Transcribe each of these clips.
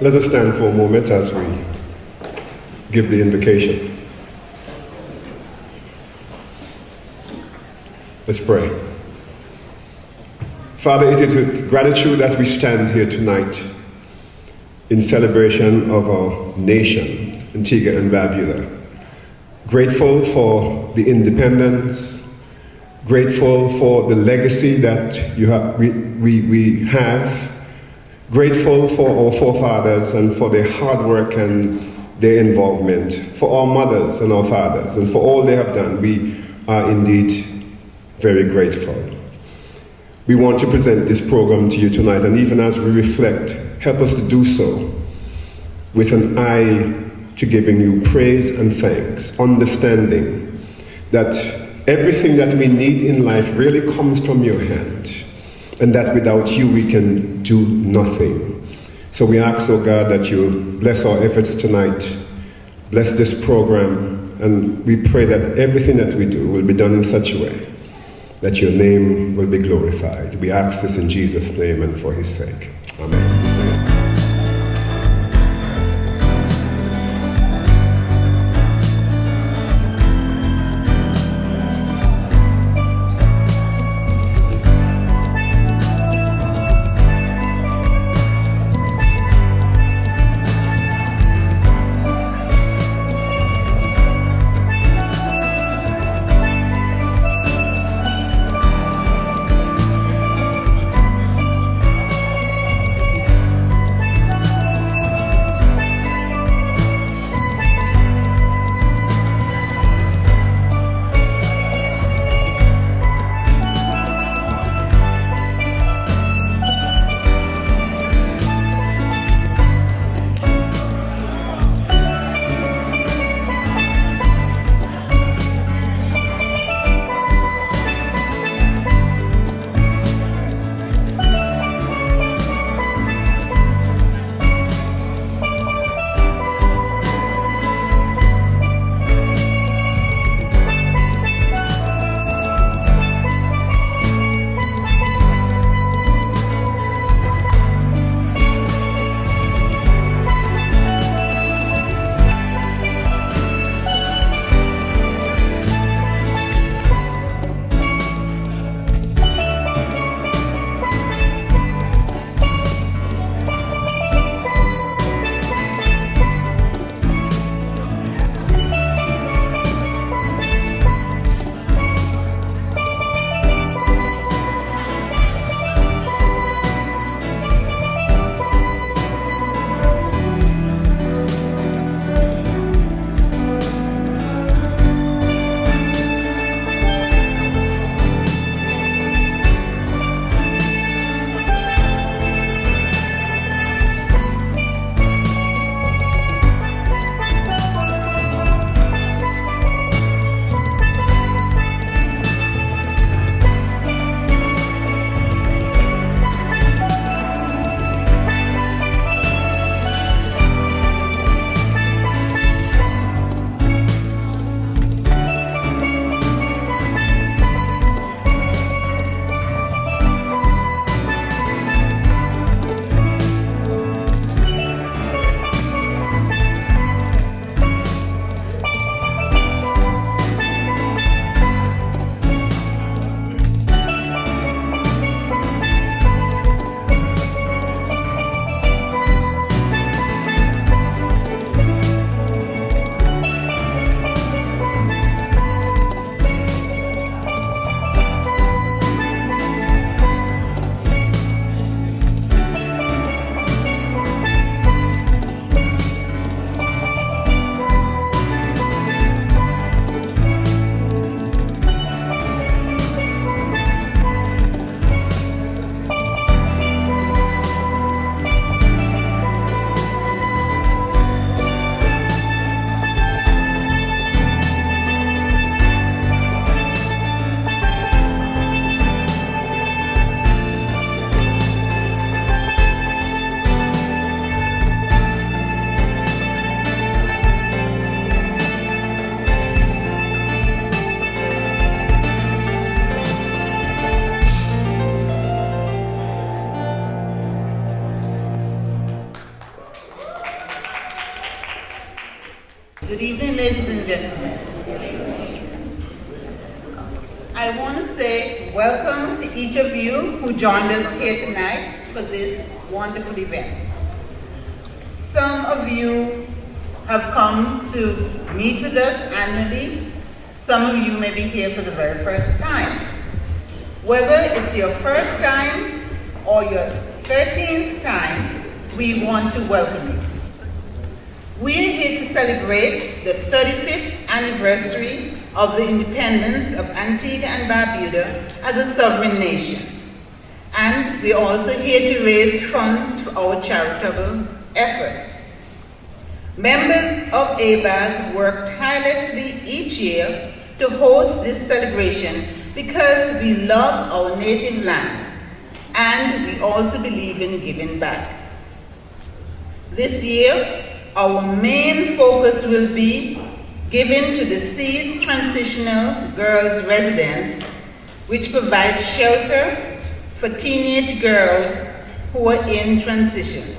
Let us stand for a moment as we give the invocation. Let's pray. Father, it is with gratitude that we stand here tonight in celebration of our nation, Antigua and Barbuda. Grateful for the independence, grateful for the legacy that we have, grateful for our forefathers and for their hard work and their involvement, for our mothers and our fathers, and for all they have done. We are indeed very grateful. We want to present this program to you tonight, and even as we reflect, help us to do so with an eye to giving you praise and thanks, understanding that everything that we need in life really comes from your hand, and that without you we can do nothing. So we ask, oh God, that you bless our efforts tonight, bless this program, and we pray that everything that we do will be done in such a way that your name will be glorified. We ask this in Jesus' name and for his sake. Amen. Good evening, ladies and gentlemen. I want to say welcome to each of you who joined us here tonight for this wonderful event. Some of you have come to meet with us annually. Some of you may be here for the very first time. Whether it's your first time or your 13th time, we want to welcome you. We are here to celebrate the 35th anniversary of the independence of Antigua and Barbuda as a sovereign nation. And we are also here to raise funds for our charitable efforts. Members of Abag work tirelessly each year to host this celebration because we love our native land and we also believe in giving back. This year, our main focus will be given to the Seeds Transitional Girls Residence, which provides shelter for teenage girls who are in transition.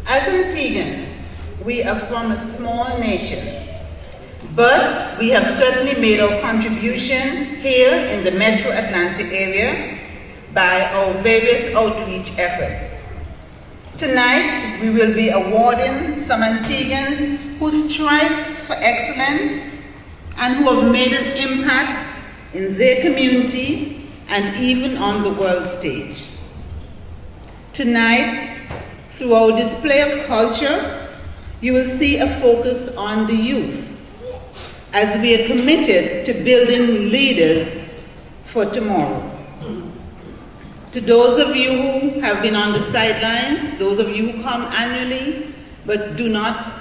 As Antiguans, we are from a small nation, but we have certainly made our contribution here in the Metro Atlanta area by our various outreach efforts. Tonight, we will be awarding some Antiguans who strive for excellence and who have made an impact in their community and even on the world stage. Tonight, through our display of culture, you will see a focus on the youth, as we are committed to building leaders for tomorrow. To those of you who have been on the sidelines, those of you who come annually but do not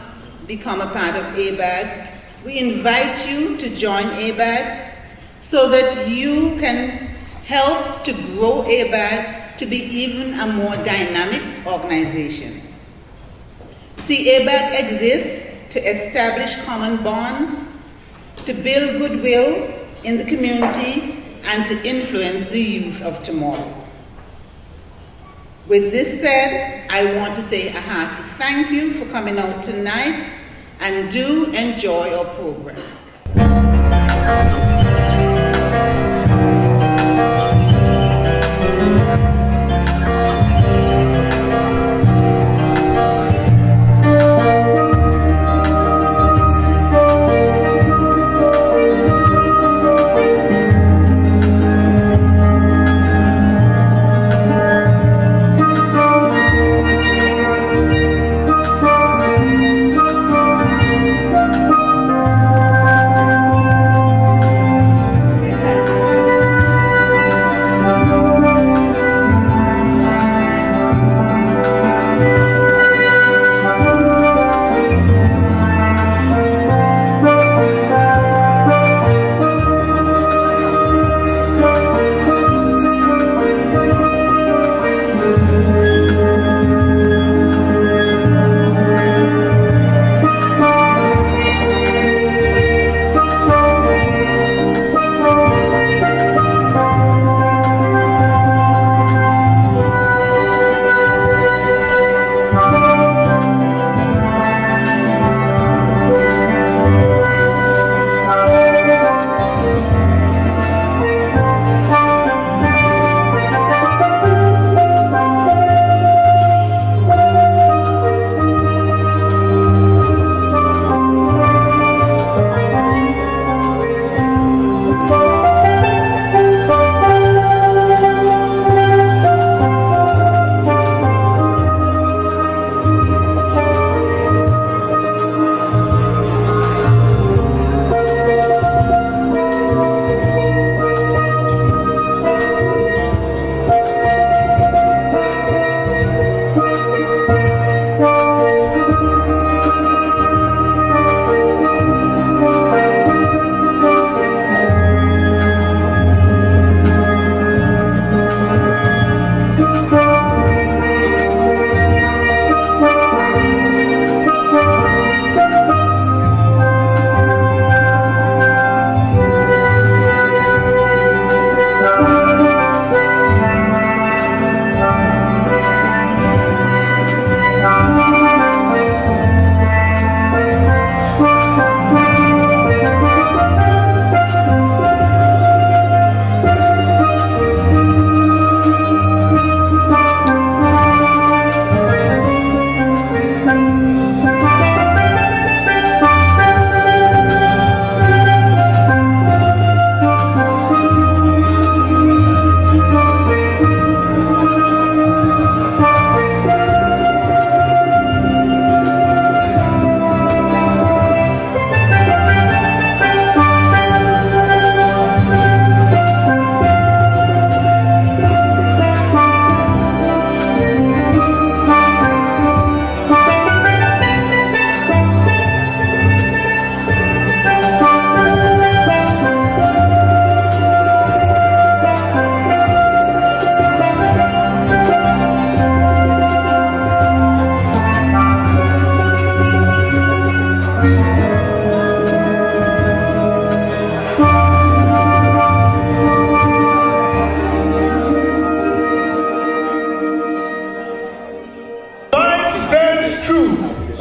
become a part of Abag, we invite you to join Abag so that you can help to grow Abag to be even a more dynamic organization. See, Abag exists to establish common bonds, to build goodwill in the community, and to influence the youth of tomorrow. With this said, I want to say a hearty thank you for coming out tonight, and do enjoy our program.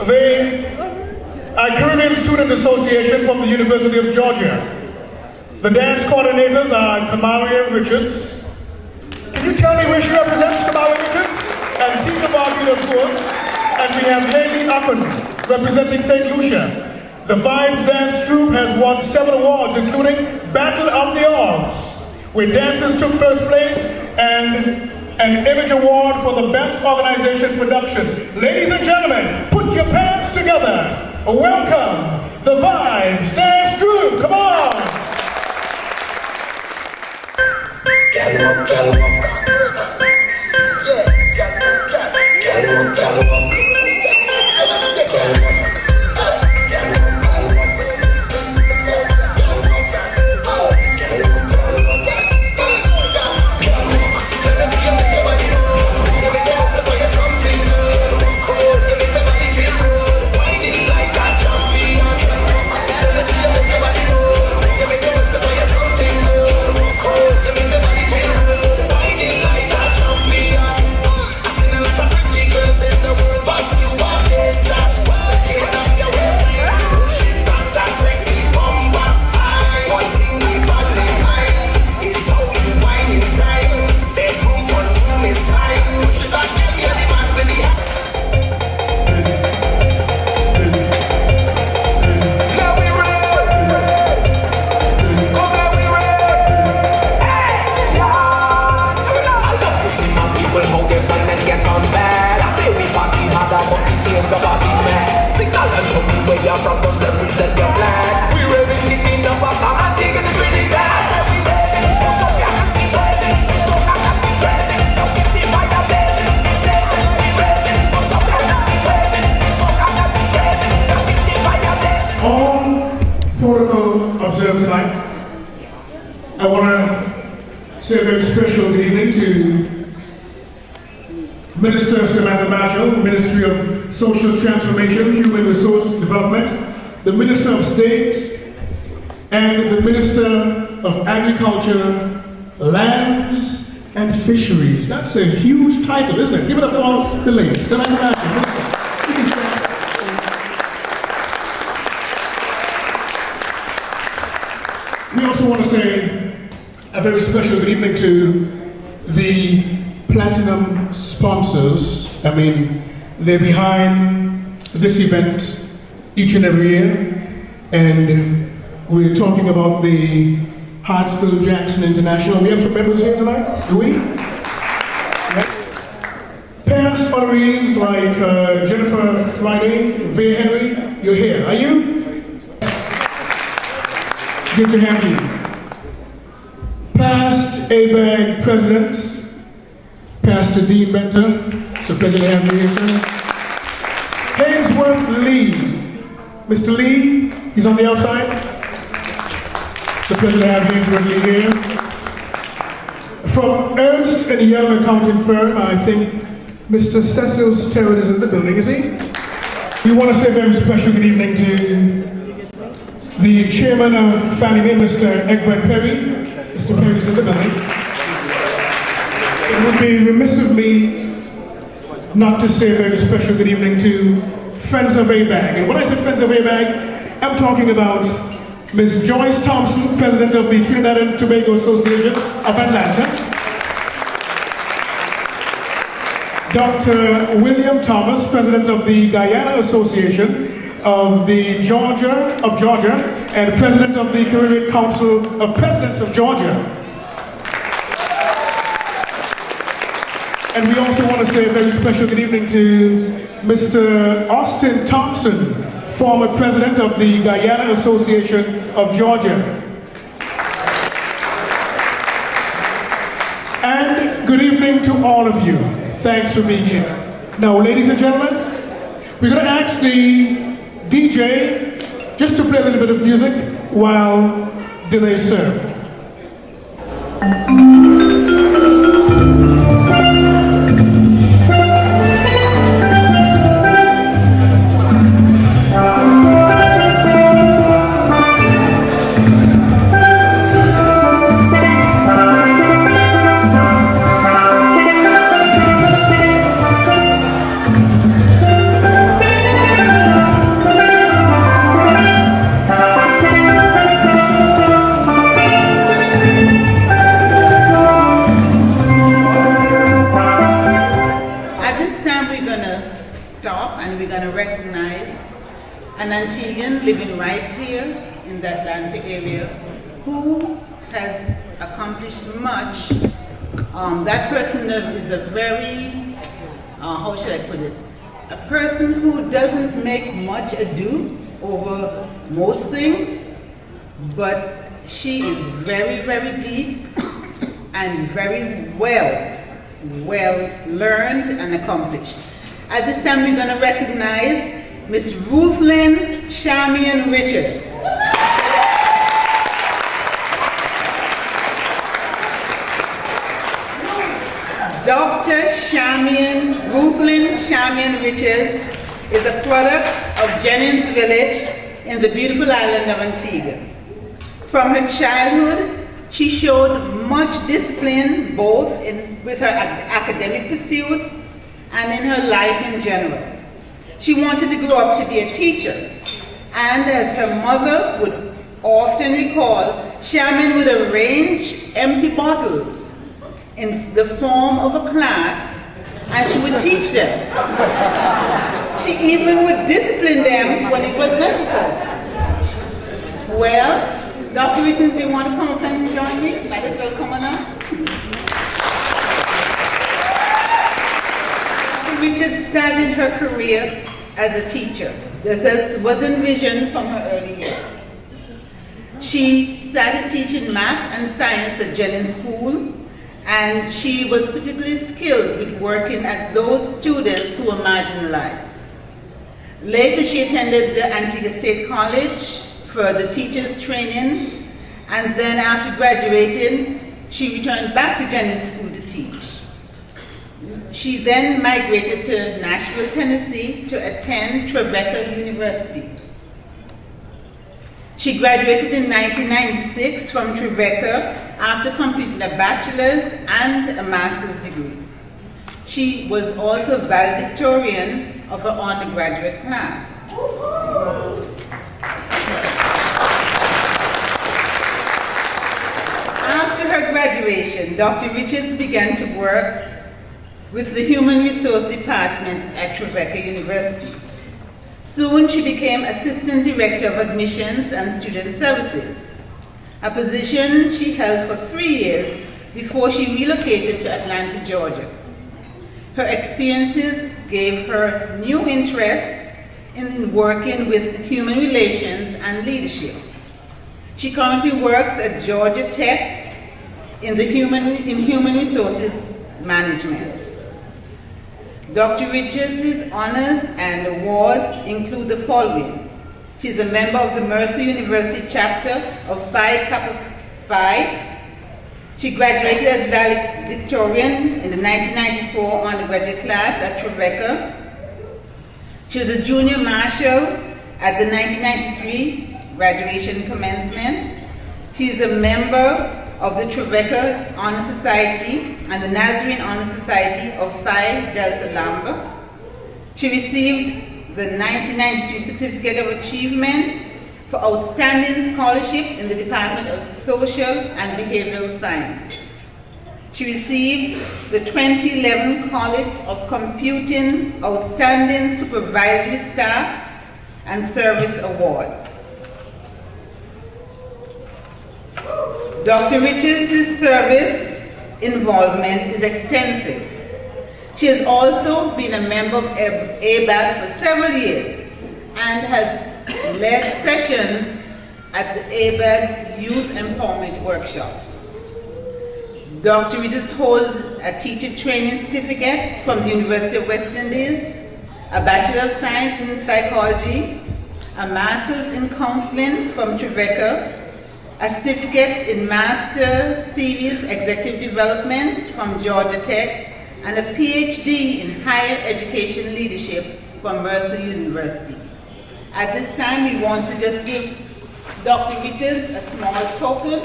the Caribbean Student Association from the University of Georgia. The dance coordinators are Kamaria Richards. Can you tell me where she represents, Kamaria Richards? Antigua, Barbuda, of course. And we have Lady Uppen representing St. Lucia. The Vibes Dance Troupe has won 7 awards, including Battle of the Odds, where dancers took first place, and an Image Award for the Best Organization Production. Ladies and gentlemen, put your hands together. Welcome, the Vibes Dance Troupe. Come on! I want to say a very special good evening to Minister Samantha Marshall, Ministry of Social Transformation, Human Resource Development, the Minister of State, and the Minister of Agriculture, Lands, and Fisheries. That's a huge title, isn't it? Give it up for the lady, Samantha Marshall, Minister. You can stand. We also want to say a very special good evening to the platinum sponsors. I mean, they're behind this event each and every year, and we're talking about the Hartsfield-Jackson International. We have some members here tonight, do we? Yeah. Past honorees like Jennifer Friday, Vea Henry, you're here. Are you? Good to have you. Past Abag presidents, Pastor Dean Benter, it's a pleasure to have you here, sir. Hainsworth Lee. Mr. Lee, he's on the outside. It's a pleasure to have Hainsworth Lee here. From Ernst & Young accounting firm, I think Mr. Cecil Sterrett is in the building, is he? We want to say a very special good evening to the chairman of Fannie Mae, Mr. Egbert Perry. Mr. Perry's in the building. It would be remiss of me not to say a very special good evening to Friends of Abag. And when I say Friends of Abag, I'm talking about Ms. Joyce Thompson, President of the Trinidad and Tobago Association of Atlanta. Dr. William Thomas, President of the Guyana Association of Georgia, and President of the Caribbean Council of Presidents of Georgia. And we also want to say a very special good evening to Mr. Austin Thompson, former President of the Guyana Association of Georgia. And good evening to all of you. Thanks for being here. Now, ladies and gentlemen, we're going to ask the DJ just to play a little bit of music while dinner is served. gonna stop and we're gonna recognize an Antiguan living right here in the Atlanta area who has accomplished much. That person is a very, how should I put it? A person who doesn't make much ado over most things, but she is very, very deep and very well learned and accomplished. At this time, we're going to recognize Miss Ruthlyn Shamian Richards. Dr. Ruthlyn Shamian Richards is a product of Jennings Village in the beautiful island of Antigua. From her childhood, she showed much discipline both with her academic pursuits and in her life in general. She wanted to grow up to be a teacher, and as her mother would often recall, Shamian would arrange empty bottles in the form of a class, and she would teach them. She even would discipline them when it was necessary. Well, Dr. Richards, do you want to come up and join me? Might as well come on up. Dr. Richards started her career as a teacher. This was envisioned from her early years. She started teaching math and science at Jennings School, and she was particularly skilled with working at those students who were marginalized. Later, she attended the Antigua State College for the teachers training, and then after graduating, she returned back to Jennings School to teach. She then migrated to Nashville, Tennessee to attend Trevecca University. She graduated in 1996 from Trevecca after completing a bachelor's and a master's degree. She was also valedictorian of her undergraduate class. After her graduation, Dr. Richards began to work with the Human Resource Department at Trevecca University. Soon she became Assistant Director of Admissions and Student Services, a position she held for 3 years before she relocated to Atlanta, Georgia. Her experiences gave her new interest in working with human relations and leadership. She currently works at Georgia Tech in human resources management. Dr. Richards' honors and awards include the following. She's a member of the Mercer University chapter of Phi Kappa Phi. She graduated as valedictorian in the 1994 undergraduate class at Trevecca. She was a junior marshal at the 1993 graduation commencement. She is a member of the Trevecca Honor Society and the Nazarene Honor Society of Phi Delta Lambda. She received the 1993 Certificate of Achievement for Outstanding Scholarship in the Department of Social and Behavioral Science. She received the 2011 College of Computing Outstanding Supervisory Staff and Service Award. Dr. Richards' service involvement is extensive. She has also been a member of Abag for several years and has led sessions at the Abag's Youth Empowerment Workshop. Dr. Richards holds a teacher training certificate from the University of West Indies, a Bachelor of Science in Psychology, a Master's in Counseling from Trevecca, a certificate in Master Series Executive Development from Georgia Tech, and a PhD in Higher Education Leadership from Mercer University. At this time, we want to just give Dr. Richards a small token.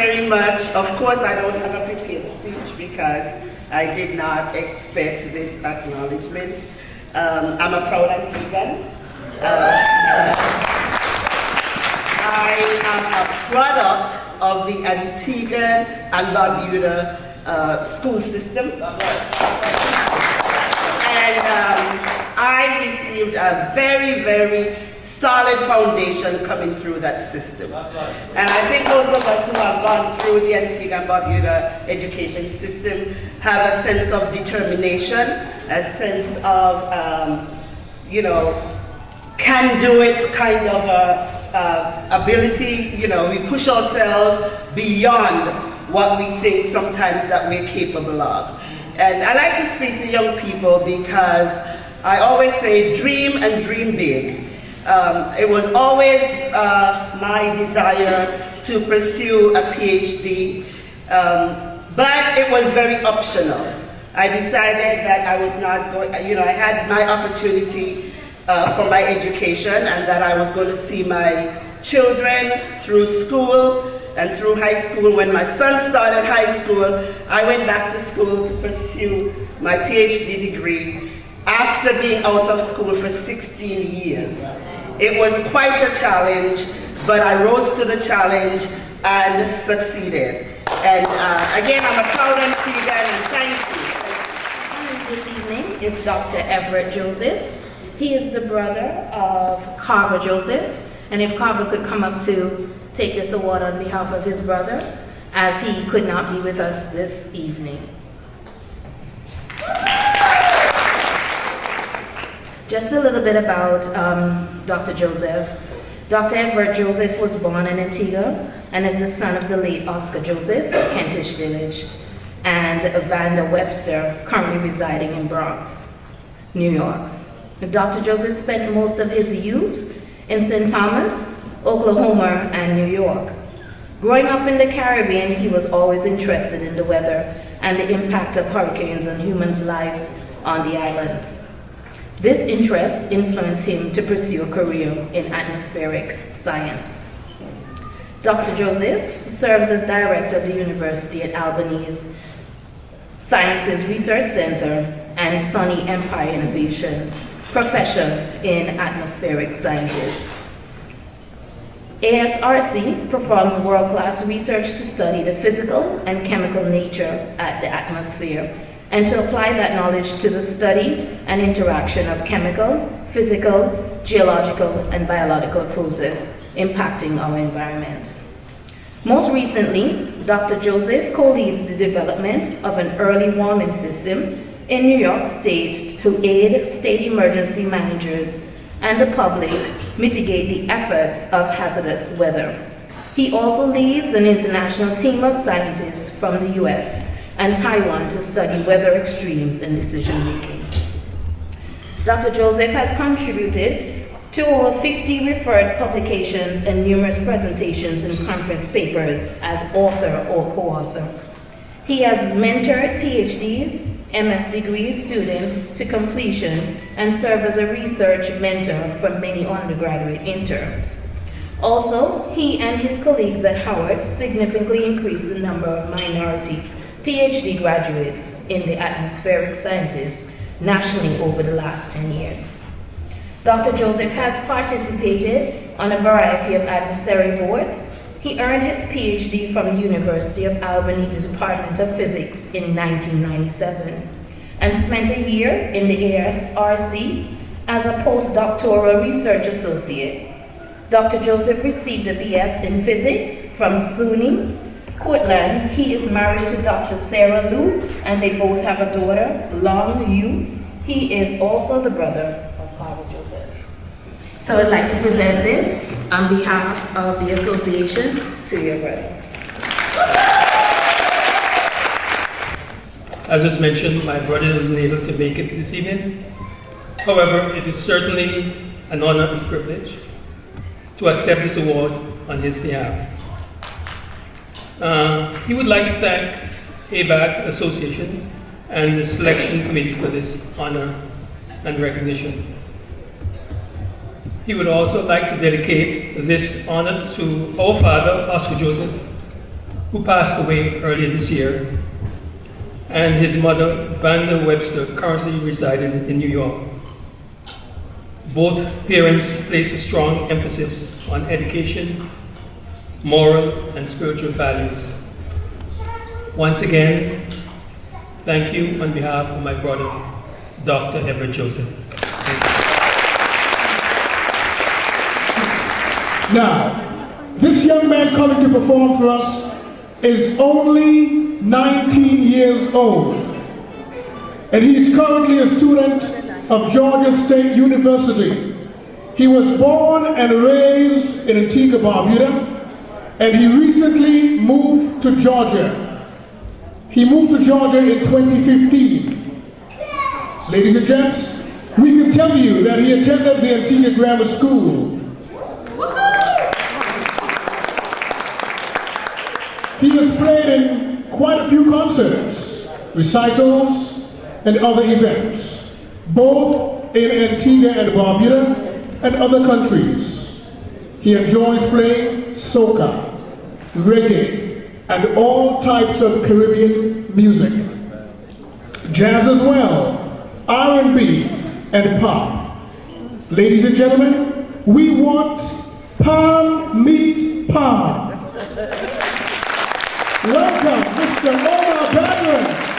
very much. Of course, I don't have a prepared speech because I did not expect this acknowledgement. I'm a proud Antiguan. I am a product of the Antigua and Barbuda school system. And I received a very, very solid foundation coming through that system. And I think most of us who have gone through the Antigua and Barbuda education system have a sense of determination, a sense of, can do it kind of ability. We push ourselves beyond what we think sometimes that we're capable of. And I like to speak to young people because I always say dream and dream big. It was always my desire to pursue a PhD, but it was very optional. I decided that I was not going, I had my opportunity for my education and that I was going to see my children through school and through high school. When my son started high school, I went back to school to pursue my PhD degree after being out of school for 16 years. It was quite a challenge, but I rose to the challenge and succeeded. And again, I'm a proud Antiguan, and thank you. This evening is Dr. Everett Joseph. He is the brother of Carver Joseph. And if Carver could come up to take this award on behalf of his brother, as he could not be with us this evening. Just a little bit about Dr. Joseph. Dr. Everett Joseph was born in Antigua and is the son of the late Oscar Joseph of Kentish Village and Vanda Webster, currently residing in Bronx, New York. Dr. Joseph spent most of his youth in St. Thomas, Oklahoma, and New York. Growing up in the Caribbean, he was always interested in the weather and the impact of hurricanes on humans' lives on the islands. This interest influenced him to pursue a career in atmospheric science. Dr. Joseph serves as director of the University at Albany's Sciences Research Center and Sunny Empire Innovations Professor in Atmospheric Sciences. ASRC performs world-class research to study the physical and chemical nature at the atmosphere and to apply that knowledge to the study and interaction of chemical, physical, geological, and biological processes impacting our environment. Most recently, Dr. Joseph co-leads the development of an early warning system in New York State to aid state emergency managers and the public mitigate the effects of hazardous weather. He also leads an international team of scientists from the US and Taiwan to study weather extremes and decision making. Dr. Joseph has contributed to over 50 referred publications and numerous presentations and conference papers as author or co-author. He has mentored PhDs, MS degree students to completion and served as a research mentor for many undergraduate interns. Also, he and his colleagues at Howard significantly increased the number of minority PhD graduates in the atmospheric sciences nationally over the last 10 years. Dr. Joseph has participated on a variety of advisory boards. He earned his PhD from the University of Albany Department of Physics in 1997 and spent a year in the ASRC as a postdoctoral research associate. Dr. Joseph received a BS in physics from SUNY Cortland. He is married to Dr. Sarah Liu, and they both have a daughter, Long Yu. He is also the brother of Carver Joseph. So I'd like to present this on behalf of the association to your brother. As was mentioned, my brother wasn't able to make it this evening. However, it is certainly an honor and privilege to accept this award on his behalf. He would like to thank Abag Association and the selection committee for this honor and recognition. He would also like to dedicate this honor to our father, Oscar Joseph, who passed away earlier this year, and his mother, Vanda Webster, currently residing in New York. Both parents place a strong emphasis on education, moral and spiritual values. Once again, thank you on behalf of my brother, Dr. Everett Joseph. Now, this young man coming to perform for us is only 19 years old, and he is currently a student of Georgia State University. He was born and raised in Antigua, Barbuda, and he recently moved to Georgia. He moved to Georgia in 2015. Ladies and gents, we can tell you that he attended the Antigua Grammar School. He has played in quite a few concerts, recitals, and other events, both in Antigua and Barbuda and other countries. He enjoys playing soca, reggae, and all types of Caribbean music. Jazz as well, R&B, and pop. Ladies and gentlemen, we want Palm Meet Palm. Welcome, Mr. Omar Badran.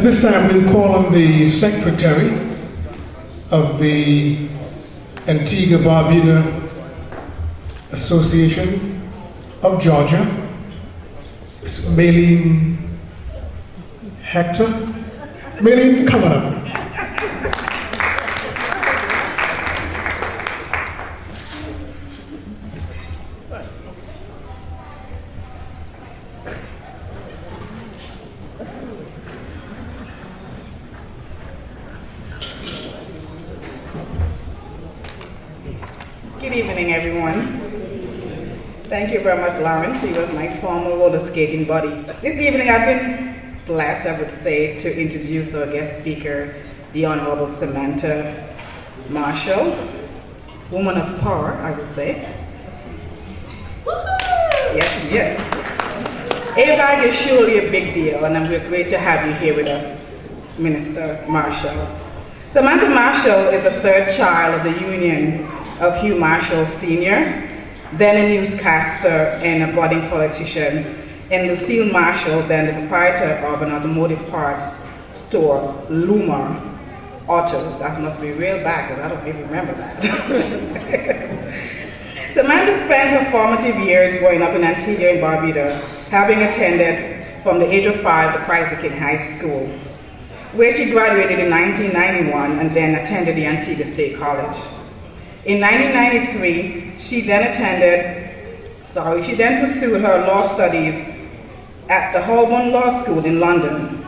At this time, we'll call on the Secretary of the Antigua-Barbuda Association of Georgia, Ms. Maylene Hector. Maylene, come on up. Good evening, everyone. Thank you very much, Lawrence. He was my former roller skating buddy. This evening, I've been blessed, I would say, to introduce our guest speaker, the Honorable Samantha Marshall, woman of power, I would say. Yes, she is. Abag is surely a big deal, and we're great to have you here with us, Minister Marshall. Samantha Marshall is the third child of the union of Hugh Marshall Sr., then a newscaster and a budding politician, and Lucille Marshall, then the proprietor of an automotive parts store, Luma Autos. That must be real bad, because I don't even remember that. Samantha spent her formative years growing up in Antigua and Barbuda, having attended from the age of 5 the Christ the King High School, where she graduated in 1991 and then attended the Antigua State College. In 1993, she then pursued her law studies at the Holborn Law School in London.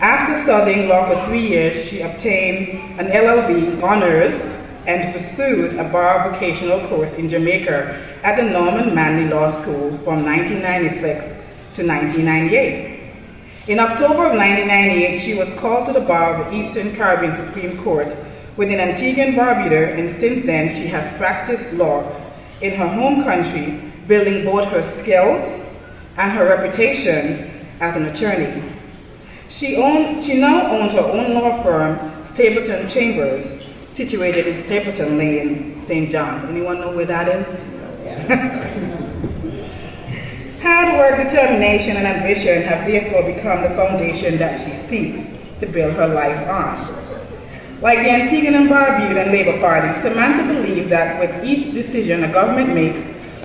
After studying law for 3 years, she obtained an LLB honors and pursued a bar vocational course in Jamaica at the Norman Manley Law School from 1996 to 1998. In October of 1998, she was called to the bar of the Eastern Caribbean Supreme Court within Antigua and Barbuda, and since then she has practiced law in her home country, building both her skills and her reputation as an attorney. She now owns her own law firm, Stapleton Chambers, situated in Stapleton Lane, St. John's. Anyone know where that is? Hard work, determination, and ambition have therefore become the foundation that she seeks to build her life on. Like the Antiguan and Barbudan Labour Party, Samantha believed that with each decision a government makes,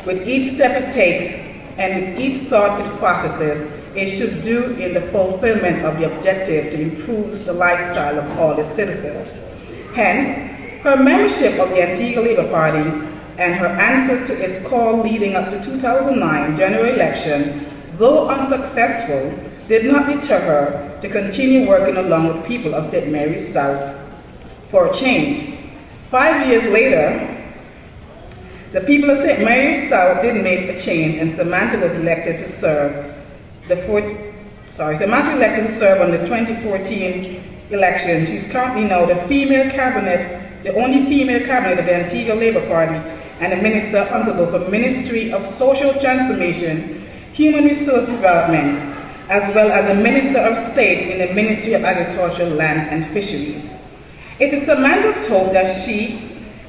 with each step it takes, and with each thought it processes, it should do in the fulfillment of the objective to improve the lifestyle of all its citizens. Hence, her membership of the Antigua Labour Party and her answer to its call leading up to 2009 general election, though unsuccessful, did not deter her to continue working along with people of St. Mary's South for a change. 5 years later, the people of St. Mary's South did make a change, and Samantha was elected to serve on the 2014 election. She's currently now the only female cabinet of the Antigua Labour Party, and a minister answerable for Ministry of Social Transformation, Human Resource Development, as well as the Minister of State in the Ministry of Agriculture, Land and Fisheries. It is Samantha's hope that she,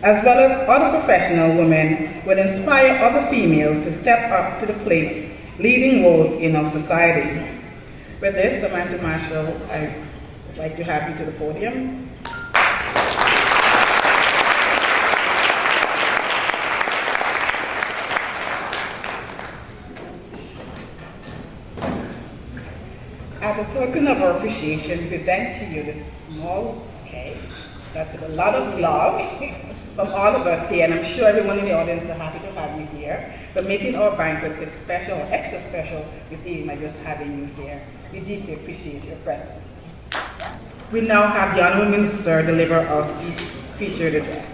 as well as other professional women, will inspire other females to step up to the plate, leading roles in our society. With this, Samantha Marshall, I would like to have you to the podium. As a token of our appreciation, we present to you this small cake that's with a lot of love from all of us here, and I'm sure everyone in the audience is happy to have you here. But making our banquet is special, extra special this evening by just having you here. We deeply appreciate your presence. We now have the Honorable Minister deliver our featured address.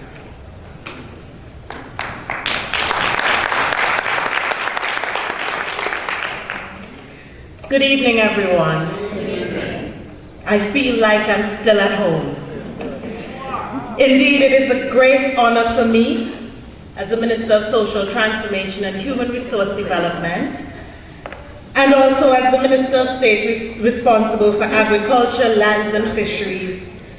Good evening, everyone. I feel like I'm still at home. Indeed, it is a great honor for me, as the Minister of Social Transformation and Human Resource Development, and also as the Minister of State responsible for Agriculture, Lands and Fisheries,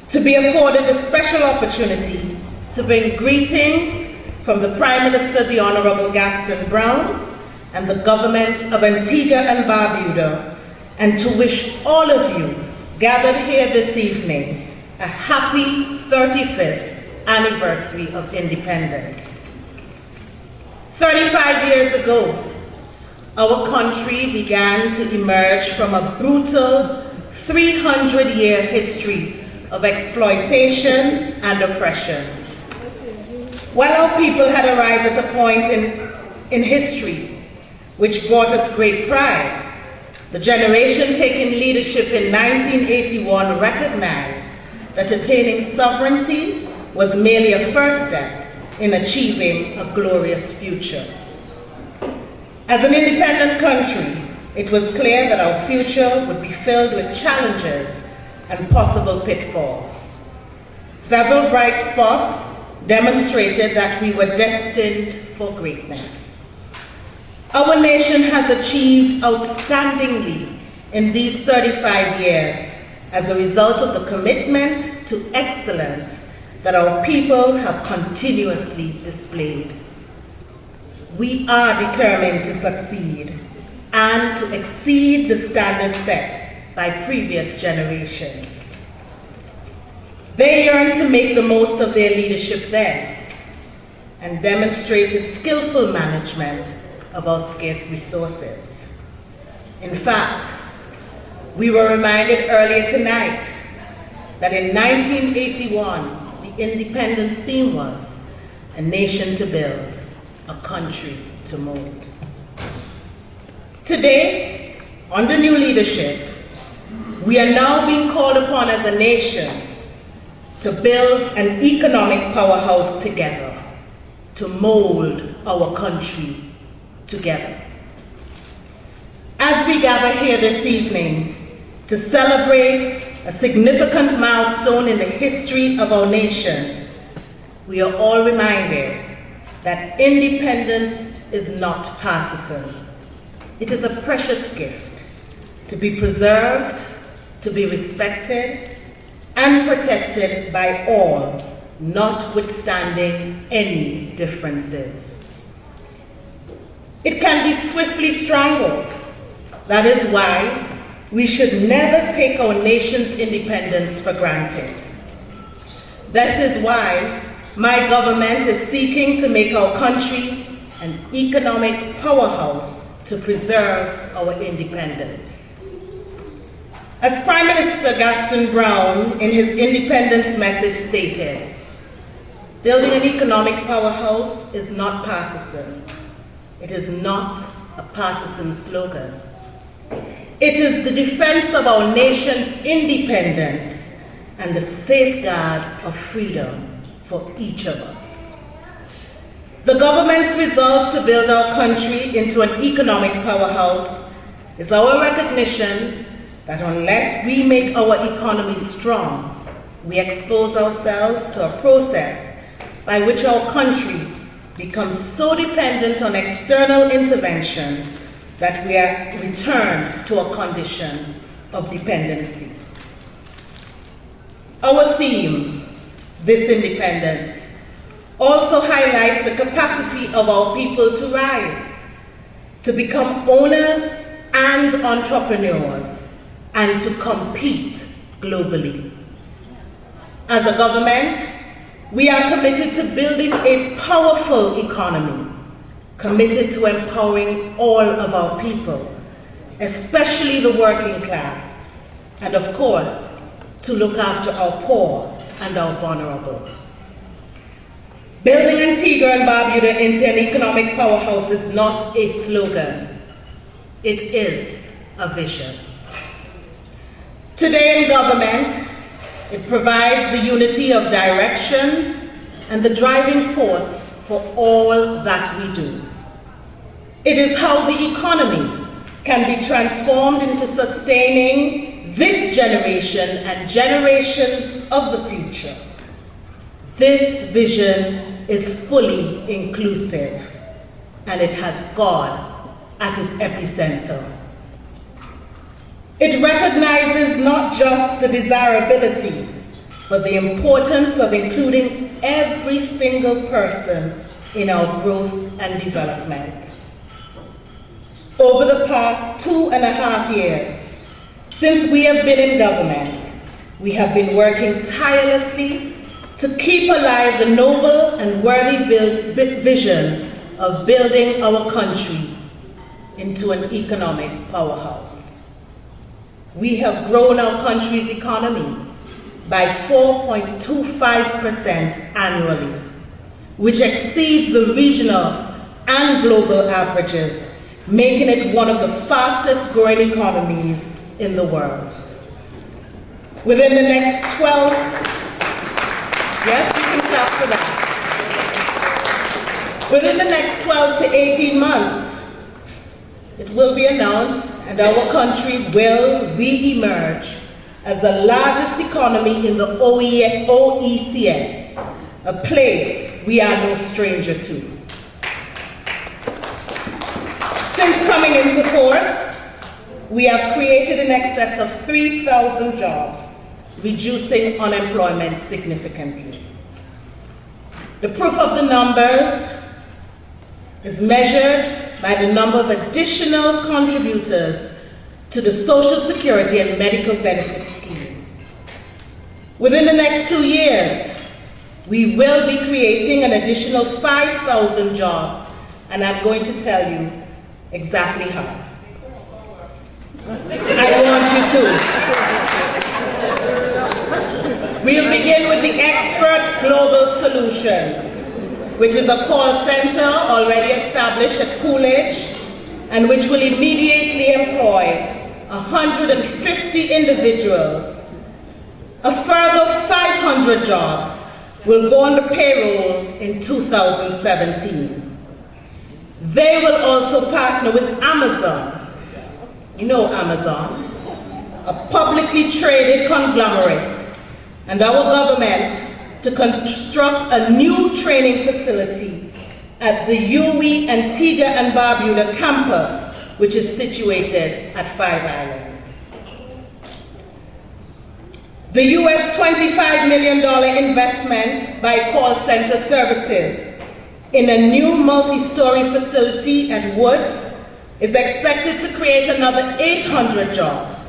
to be afforded a special opportunity to bring greetings from the Prime Minister, the Honorable Gaston Brown, and the government of Antigua and Barbuda, and to wish all of you gathered here this evening a happy 35th anniversary of independence. 35 years ago, our country began to emerge from a brutal 300-year history of exploitation and oppression. While our people had arrived at a point in history which brought us great pride, the generation taking leadership in 1981 recognized that attaining sovereignty was merely a first step in achieving a glorious future. As an independent country, it was clear that our future would be filled with challenges and possible pitfalls. Several bright spots demonstrated that we were destined for greatness. Our nation has achieved outstandingly in these 35 years as a result of the commitment to excellence that our people have continuously displayed. We are determined to succeed and to exceed the standards set by previous generations. They yearned to make the most of their leadership then and demonstrated skillful management of our scarce resources. In fact, we were reminded earlier tonight that in 1981, the independence theme was "A nation to build, a country to mold." Today, under new leadership, we are now being called upon as a nation to build an economic powerhouse together, to mold our country together. As we gather here this evening to celebrate a significant milestone in the history of our nation, we are all reminded that independence is not partisan. It is a precious gift to be preserved, to be respected, and protected by all, notwithstanding any differences. It can be swiftly strangled. That is why we should never take our nation's independence for granted. That is why my government is seeking to make our country an economic powerhouse to preserve our independence. As Prime Minister Gaston Brown in his independence message stated, building an economic powerhouse is not partisan. It is not a partisan slogan. It is the defense of our nation's independence and the safeguard of freedom for each of us. The government's resolve to build our country into an economic powerhouse is our recognition that unless we make our economy strong, we expose ourselves to a process by which our country becomes so dependent on external intervention that we are returned to a condition of dependency. Our theme, This Independence, also highlights the capacity of our people to rise, to become owners and entrepreneurs, and to compete globally. As a government, we are committed to building a powerful economy, committed to empowering all of our people, especially the working class, and of course, to look after our poor and our vulnerable. Building Antigua and Barbuda into an economic powerhouse is not a slogan, it is a vision. Today in government, it provides the unity of direction and the driving force for all that we do. It is how the economy can be transformed into sustaining this generation and generations of the future. This vision is fully inclusive, and it has God at its epicenter. It recognizes not just the desirability, but the importance of including every single person in our growth and development. Over the past 2.5 years, since we have been in government, We have been working tirelessly to keep alive the noble and worthy vision of building our country into an economic powerhouse. We have grown our country's economy by 4.25% annually, which exceeds the regional and global averages, making it one of the fastest growing economies in the world. Within the next 12, yes, you can clap for that. Within the next 12 to 18 months, it will be announced and our country will re-emerge as the largest economy in the OECS, a place we are no stranger to. Since coming into force, we have created in excess of 3,000 jobs, reducing unemployment significantly. The proof of the numbers is measured by the number of additional contributors to the Social Security and Medical Benefits Scheme. Within the next 2 years, we will be creating an additional 5,000 jobs, and I'm going to tell you exactly how. I want you to. We'll begin with the Expert Global Solutions, which is a call center already established at Coolidge and which will immediately employ 150 individuals. A further 500 jobs will go on the payroll in 2017. They will also partner with Amazon. You know Amazon, a publicly traded conglomerate, and our government to construct a new training facility at the UWI Antigua and Barbuda campus, which is situated at Five Islands. The US $25 million investment by Call Center Services in a new multi-story facility at Woods is expected to create another 800 jobs.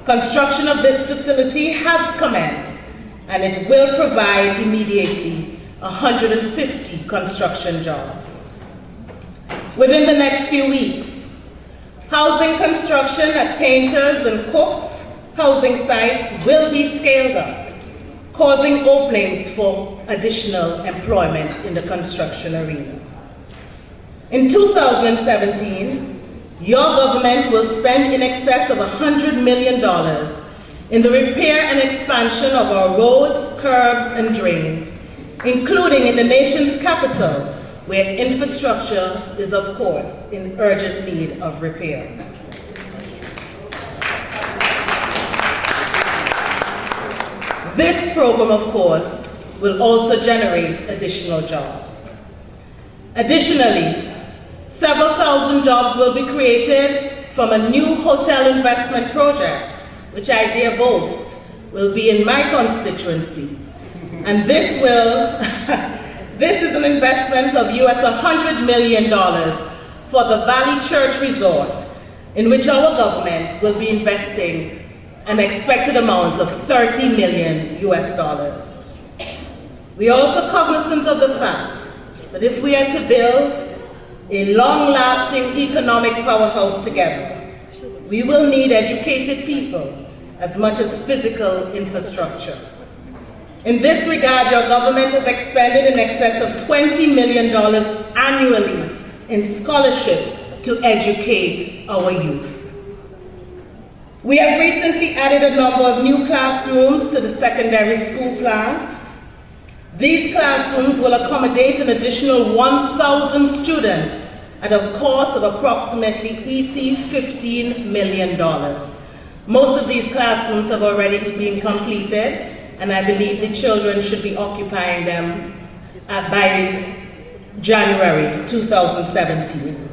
Construction of this facility has commenced, and it will provide immediately 150 construction jobs. Within the next few weeks, housing construction at Painters and Cooks housing sites will be scaled up, causing openings for additional employment in the construction arena. In 2017, your government will spend in excess of $100 million in the repair and expansion of our roads, curbs, and drains, including in the nation's capital, where infrastructure is, of course, in urgent need of repair. This program, of course, will also generate additional jobs. Additionally, several thousand jobs will be created from a new hotel investment project, which I dare boast will be in my constituency. And this is an investment of US $100 million for the Valley Church Resort, in which our government will be investing an expected amount of $30 million US. We are also cognizant of the fact that if we are to build a long-lasting economic powerhouse together, we will need educated people as much as physical infrastructure. In this regard, your government has expended in excess of $20 million annually in scholarships to educate our youth. We have recently added a number of new classrooms to the secondary school plant. These classrooms will accommodate an additional 1,000 students at a cost of approximately $15 million. Most of these classrooms have already been completed, and I believe the children should be occupying them by January 2017.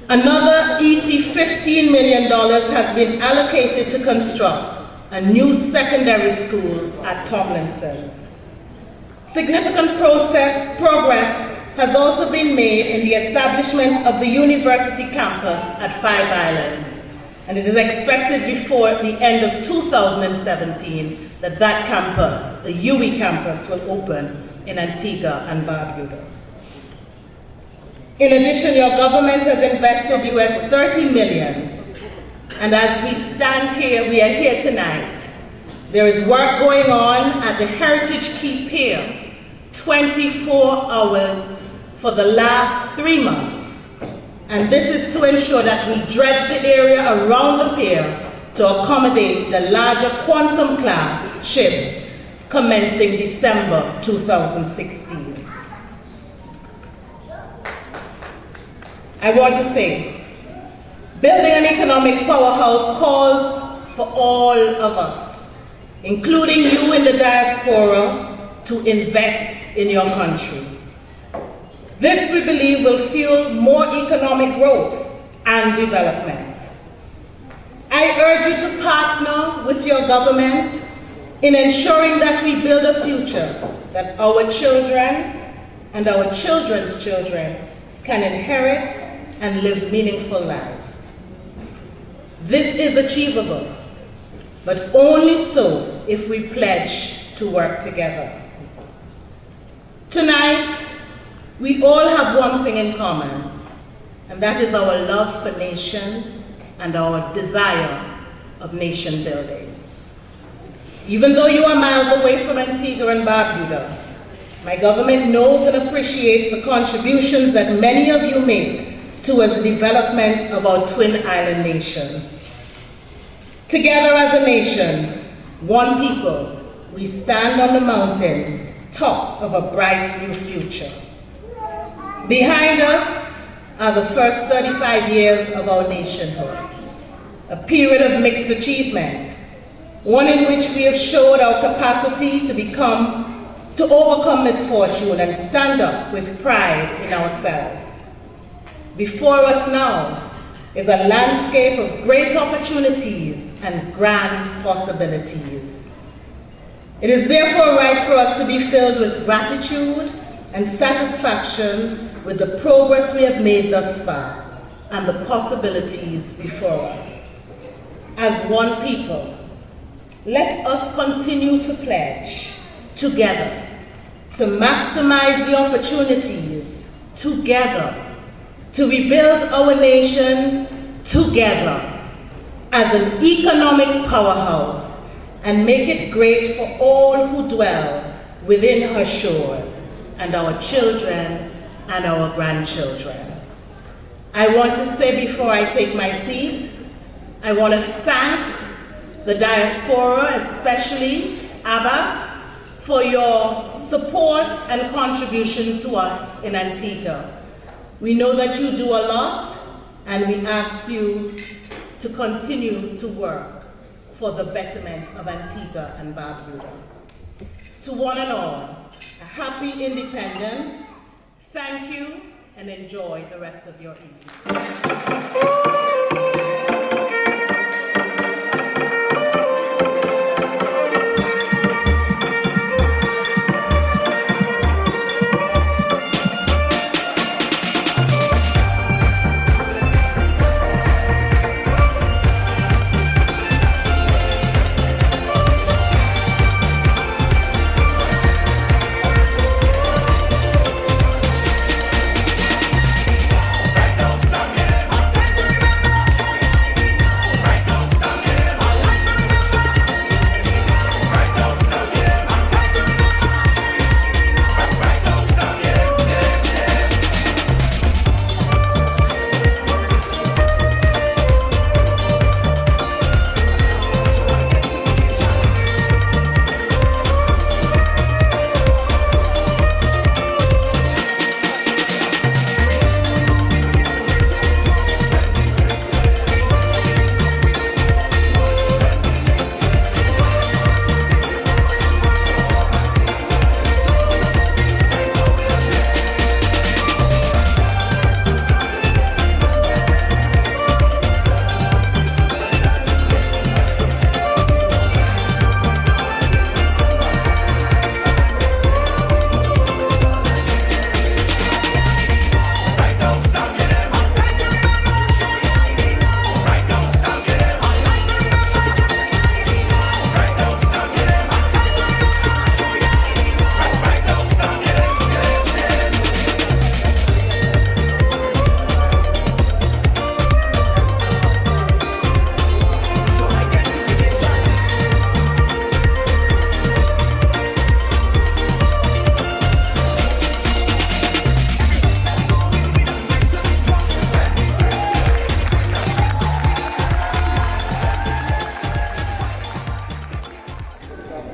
Another $15 million has been allocated to construct a new secondary school at Tomlinson's. Significant progress has also been made in the establishment of the university campus at Five Islands, And it is expected before the end of 2017 that that campus, the UE campus, will open in Antigua and Barbuda. In addition, your government has invested US $30 million. And as we stand here, we are here tonight, there is work going on at the Heritage Key Pier, 24 hours for the last 3 months. And this is to ensure that we dredge the area around the pier to accommodate the larger Quantum class ships commencing December 2016. I want to say, building an economic powerhouse calls for all of us, including you in the diaspora, to invest in your country. This, we believe, will fuel more economic growth and development. I urge you to partner with your government in ensuring that we build a future that our children and our children's children can inherit and live meaningful lives. This is achievable, but only so if we pledge to work together. Tonight, we all have one thing in common, and that is our love for nation and our desire of nation building. Even though you are miles away from Antigua and Barbuda, my government knows and appreciates the contributions that many of you make towards the development of our twin island nation. Together as a nation, one people, we stand on the mountain, top of a bright new future. Behind us are the first 35 years of our nationhood, a period of mixed achievement, one in which we have showed our capacity to overcome misfortune and stand up with pride in ourselves. Before us now is a landscape of great opportunities and grand possibilities. It is therefore right for us to be filled with gratitude and satisfaction with the progress we have made thus far and the possibilities before us. As one people, let us continue to pledge together to maximize the opportunities together, to rebuild our nation together as an economic powerhouse and make it great for all who dwell within her shores and our children and our grandchildren. I want to say before I take my seat, I want to thank the diaspora, especially Abag, for your support and contribution to us in Antigua. We know that you do a lot, and we ask you to continue to work for the betterment of Antigua and Barbuda. To one and all, a happy independence. Thank you, and enjoy the rest of your evening. Right, don't stop, get it.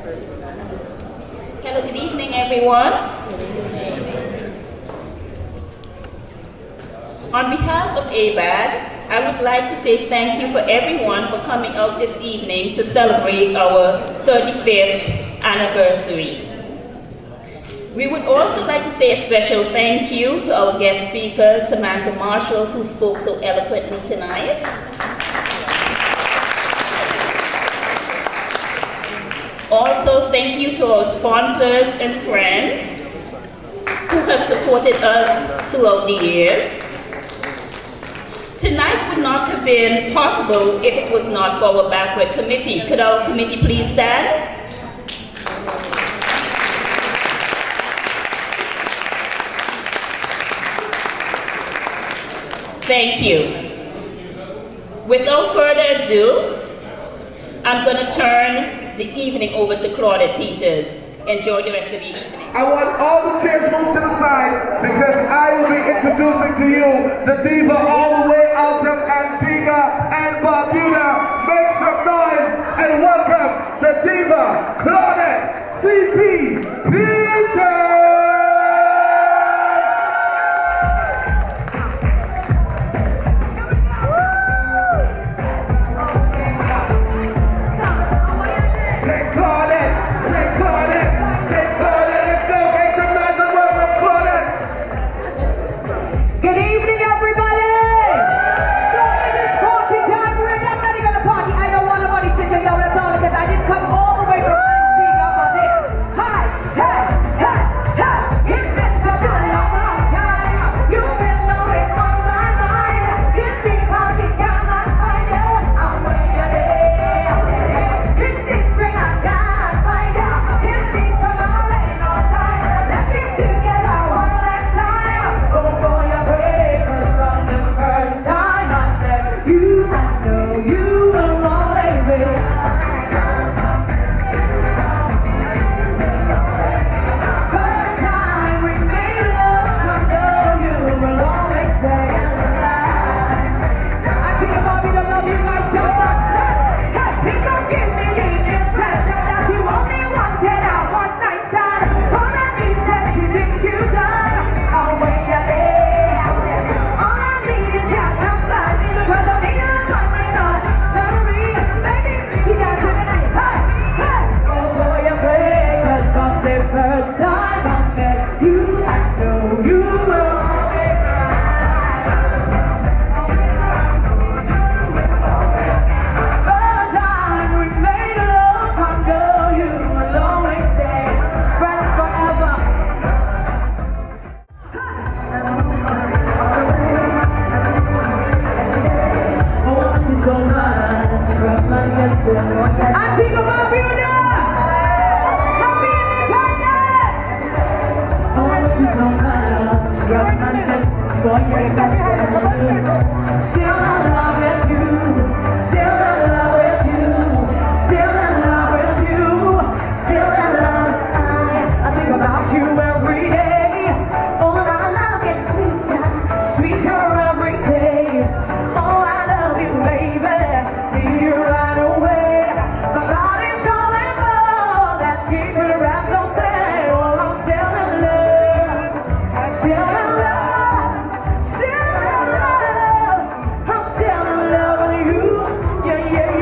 Hello, good evening, everyone. On behalf of Abag, I would like to say thank you for everyone for coming out this evening to celebrate our 35th anniversary. We would also like to say a special thank you to our guest speaker, Samantha Marshall, who spoke so eloquently tonight. Also, thank you to our sponsors and friends who have supported us throughout the years. Tonight would not have been possible if it was not for our banquet committee. Could our committee please stand? Thank you. Without further ado, I'm going to turn the evening over to Claudette Peters. Enjoy the rest of the evening. I want all the chairs moved to the side because I will be introducing to you the diva all the way out of Antigua and Barbuda. Make some noise and welcome the diva, Claudette C.P. Peters! Antigua, Barbuda! Happy Independence! I want you so much, rough my destiny, boy, you're such still in love with you, still in love with you, still in love with you, still in love. I think about you every day. Oh, our love gets sweeter, sweeter every day. Oh, I love you, baby. Need you right away. My body's calling for that secret rest of day. Oh, I'm still in love, still in love, still in love. I'm still in love with you. Yeah, yeah,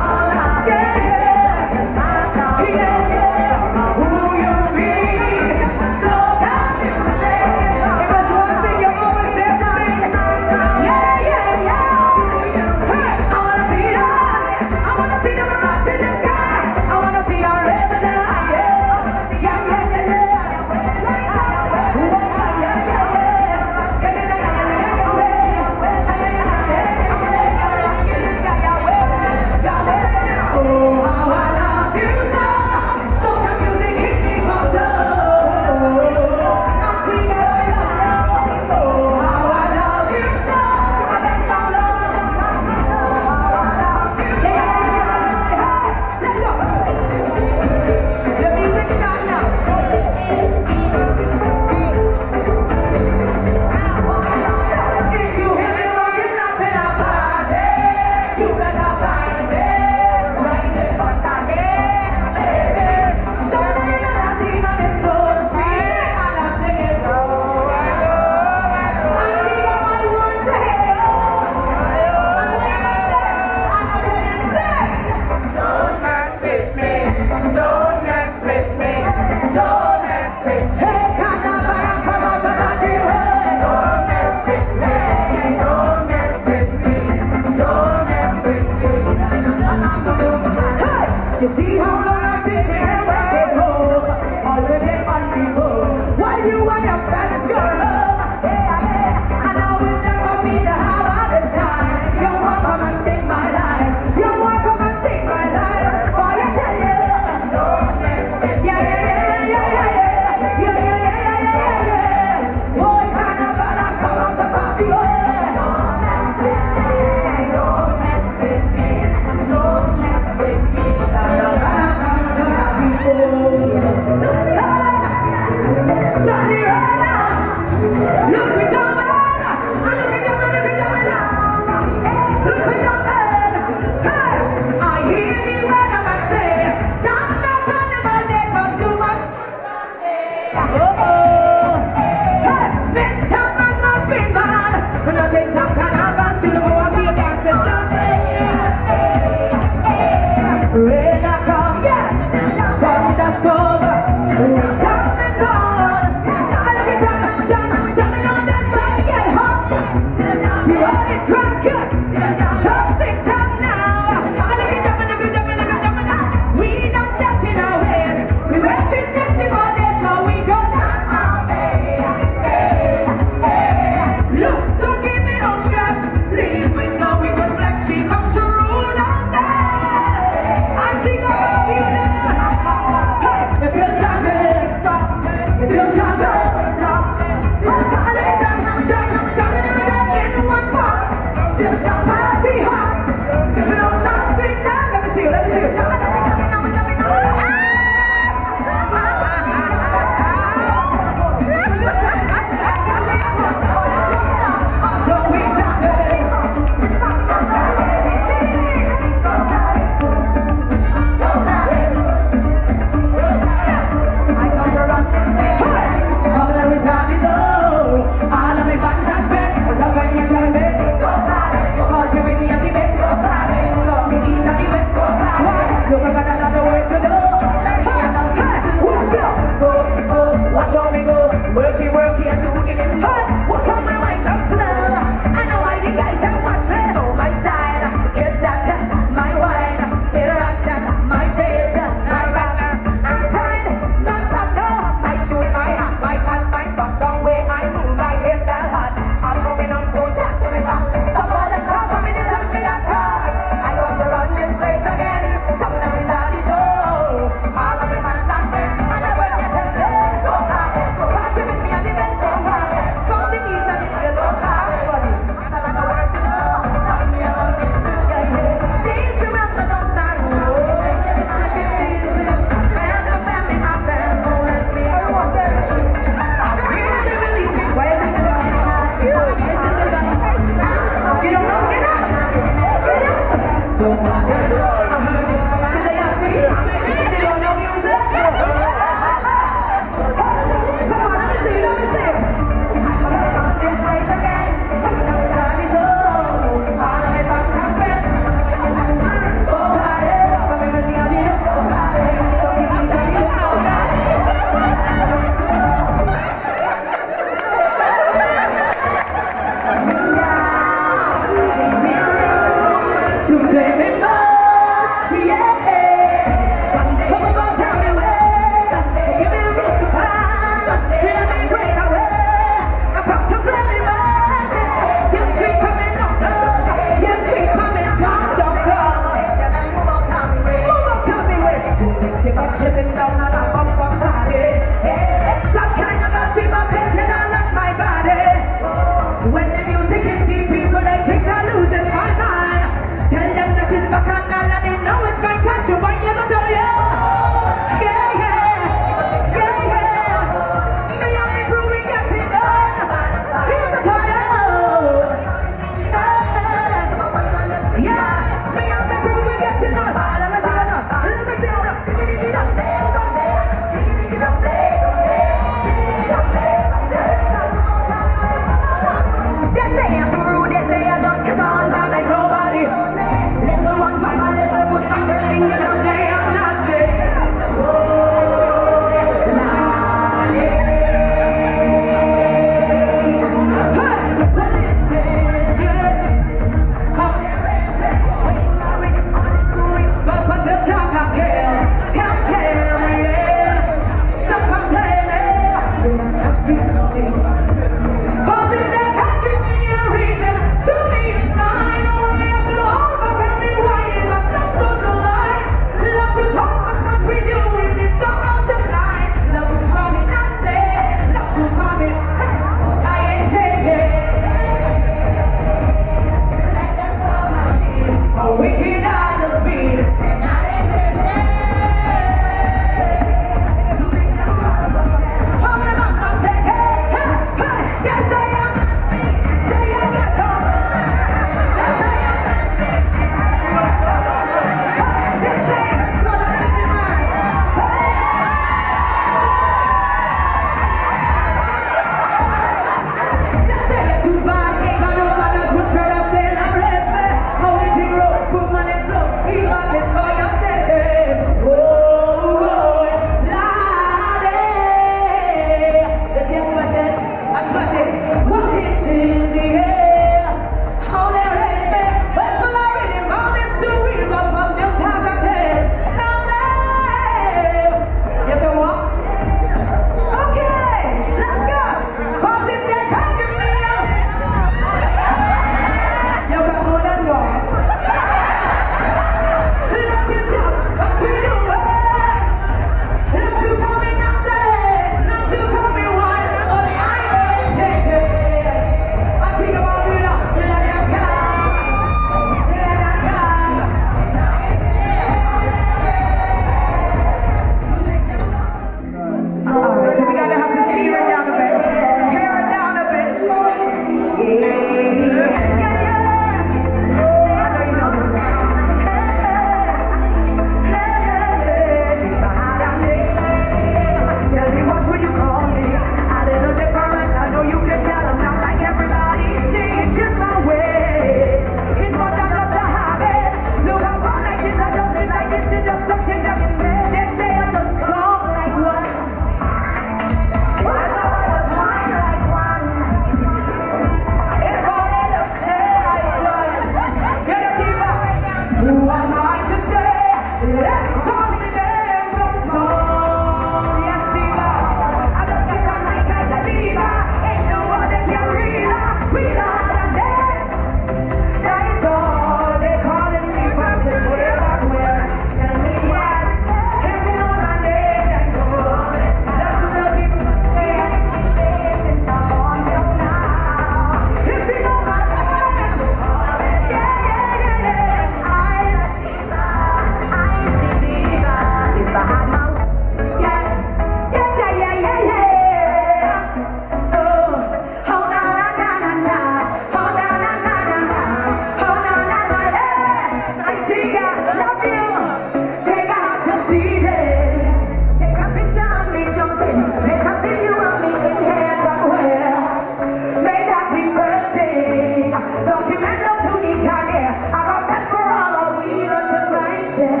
Documento to Italia. I got that for all of we just like shit.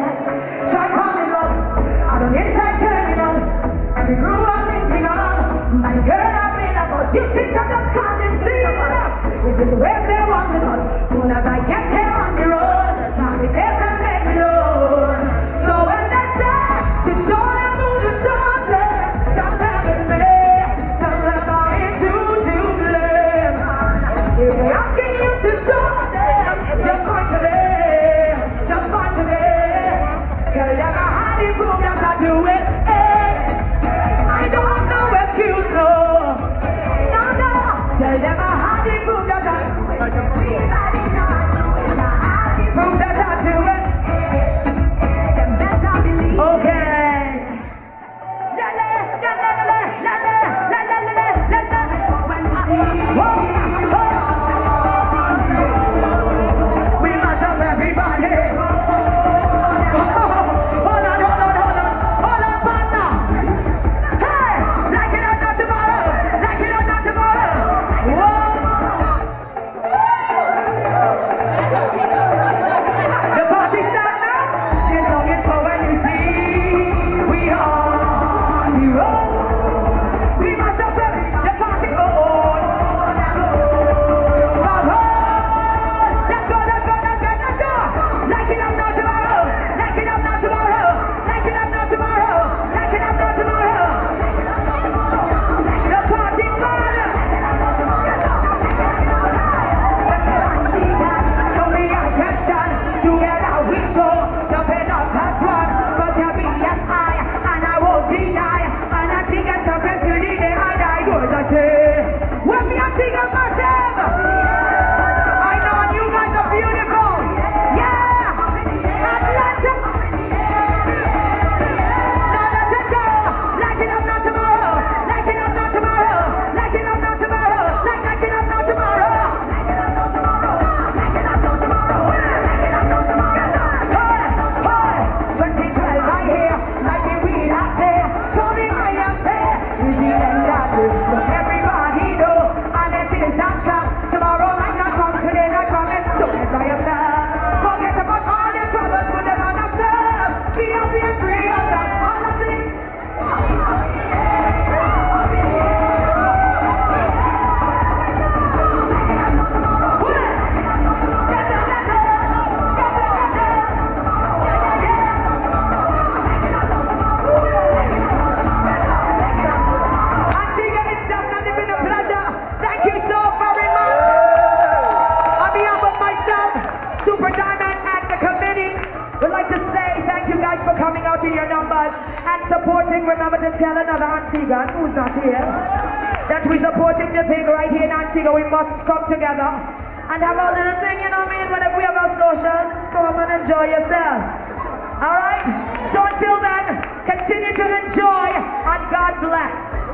Try calling up. I don't inside turning on. And we grew up living on. My turn up in a bus. You think I'm just condensing? Is this where they want to touch? Soon as I get there on the road, now the face and make me load. So when they say to show them who the shots are, just tell me, tell them I ain't to blame. If they're asking you to show them, just point to them, just point to them. Tell them how they prove that I do it. I don't have no excuse, no. No, no. Tell them how they prove that I do it. Everybody know I do it. How they prove that I do it. Them better believe. Okay. La la la la la la la la la la. Let's go when we see. We must have everybody. Hold on, partner. Hey, like it or not tomorrow, like it or not tomorrow. Whoa. The party start now. This song is for when you see we on the road. We must have the party on. Let's go. Like it up now tomorrow. Like it up now tomorrow. Like it up now tomorrow. Like it up now tomorrow. The party fire. Show me a question. Together we show. Jumping up as one. But you be as high. And I won't deny. And I think I'm jumping to the day I die. Good I say. When me I think of myself. I know you guys are beautiful. Yeah. Atlanta. Now let's go. Like it up now tomorrow. Like it up now tomorrow. Like it up now tomorrow. Like it up now tomorrow. Like it up now tomorrow. Like it up now tomorrow. Like it up now tomorrow. Hey, 2012 I hear. Like it we last year. Show me my say. New Zealand got it. But everybody know. And it is action. Tomorrow might not come. Today not coming. So get by yourself. Forget about all your troubles. Put them on yourself. Be happy and free yourself. All of it. Antigua, it's definitely been a pleasure. Thank you so very much. On behalf of myself, Super Diamond, and the committee, we'd like to say thank you guys for coming out to your numbers and supporting. Remember to tell another Antigua who's not here that we're supporting the thing right here in Antigua. We must come together and have our little thing, you know what I mean? Whenever we have our socials, just come and enjoy yourself. Alright? So until then, continue to enjoy and God bless.